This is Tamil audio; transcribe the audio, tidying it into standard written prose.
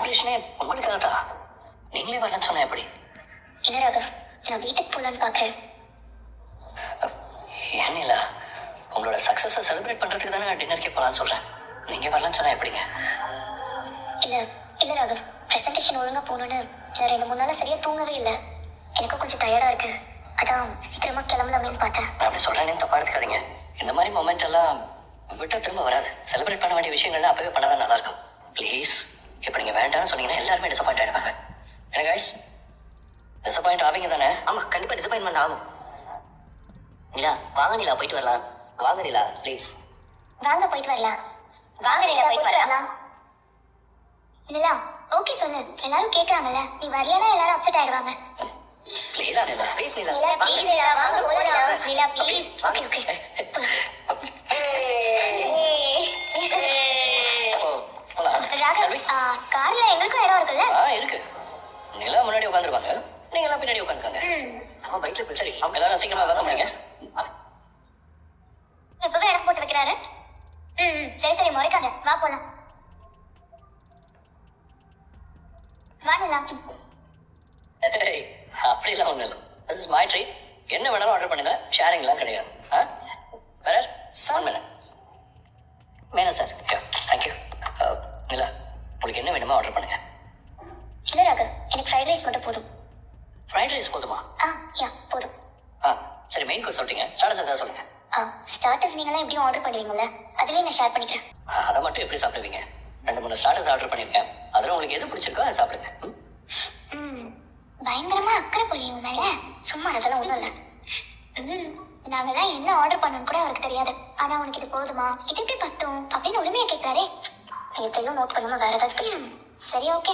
செலிப்ரேஷனே உங்களுக்காக தான். நீங்களே வரலன்னு சொன்னா எப்படி? இல்ல ராகவ், நான் வீட்டுக்கு போலான்னு பாக்குறேன். ஏன் இல்ல, உங்களோட சக்சஸை செலிப்ரேட் பண்றதுக்கு தானே டின்னருக்கே போலான்னு சொல்றேன். நீங்க வரலன்னு சொன்னா எப்படிங்க? இல்ல இல்ல ராகவ், பிரசன்டேஷன் ஒழுங்கா போகணும்னு நான் 2-3 நாளா சரியா தூங்கவே இல்லை. எனக்கும் கொஞ்சம் டயர்டா இருக்கு. அதான் சீக்கிரமா கிளம்பலாமேன்னு பார்த்தேன். நான் அப்படி சொல்றேன்னு தப்பா எடுத்துக்காதீங்க. இந்த மாதிரி மொமெண்ட் எல்லாம் விட்டா திரும்ப வராது. செலிப்ரேட் பண்ண வேண்டிய விஷயங்கள்லாம் அப்பவே பண்ணாதான் நல்லா இருக்கும். ப்ளீஸ், இப்போ நீங்க வேண்டாம்னு சொன்னீங்கன்னா எல்லாருமே டிசப்பாயிண்ட் ஆயிடுவாங்க. என்ன கைஸ், டிசப்பாயிண்ட் ஆவீங்க தானே? ஆமா, கண்டிப்பா டிசப்பாயின்மெண்ட் ஆகும். நிலா, வாங்க நிலா, போயிட்டு வரலாம். வாங்க நிலா, ப்ளீஸ். வாங்க போயிட்டு வரலாம். வாங்க நிலா, போயிட்டு வரலாம். நிலா, ஓகே சொல்லு. எல்லாரும் கேக்குறாங்கல்ல, நீ வரலனா எல்லாரும் அப்செட் ஆயிடுவாங்க. Please Nila. Please Nila. Nila please Nila, வாங்க போலாம். நிலா ப்ளீஸ். Okay okay. போலாம். ராகவ், கார்ல எங்களுக்கும் இடம் இருக்குல்ல? இருக்கு. நிலா முன்னாடி உட்காந்துருவாங்க, நீங்க எல்லாம் பின்னாடி உட்காந்துக்காங்க. அவன் பைக்ல போய் சரி, எல்லாரும் சீக்கிரமா வாங்க முடியுங்க. இப்பவே இடம் போட்டு வைக்கிறாரு. சரி சரி, முறைக்காத. வா போலாம். வா நிலா. அப்படிலாம் ஒன்றும் இல்லை. This is my treat. என்ன வேணாலும் ஆர்டர் பண்ணுங்க, ஷேரிங்லாம் கிடையாது. வேற சார் மேனன் சார். தேங்க்யூ. நிலா, உங்களுக்கு என்ன வேணுமோ ஆர்டர் பண்ணுங்க. இல்ல ராகவ், எனக்கு ஃப்ரைட் ரைஸ் மட்டும் போதும். ஃப்ரைட் ரைஸ் போதுமா? யா போதும். சரி, மெயின் கோர்ஸ் சொல்லிட்டீங்க, ஸ்டார்டர்ஸ் எதாவது சொல்லுங்க. ஸ்டார்டர்ஸ் நீங்களாம் எப்படியும் ஆர்டர் பண்ணுவீங்கல்ல, அதுலேயே நான் ஷேர் பண்ணிக்கிறேன். அதை மட்டும் எப்படி சாப்பிடுவீங்க? 2-3 ஸ்டார்டர்ஸ் ஆர்டர் பண்ணியிருக்கேன், அதில் உங்களுக்கு எது பிடிச்சிருக்கோ அதை சாப்பிடுங்க. பயங்கரமா அக்கறை பொழியும் மேல. சும்மா அதெல்லாம் ஒண்ணும் இல்ல. நாங்கெல்லாம் என்ன ஆர்டர் பண்ணணும் கூட அவருக்கு தெரியாது. ஆனா உனக்கு இது போதுமா, இது எப்படி பத்தும் அப்படின்னு உரிமையா கேட்கிறாரே. எதையும் நோட் பண்ணாம வேற ஏதாவது பேசு. சரி ஓகே.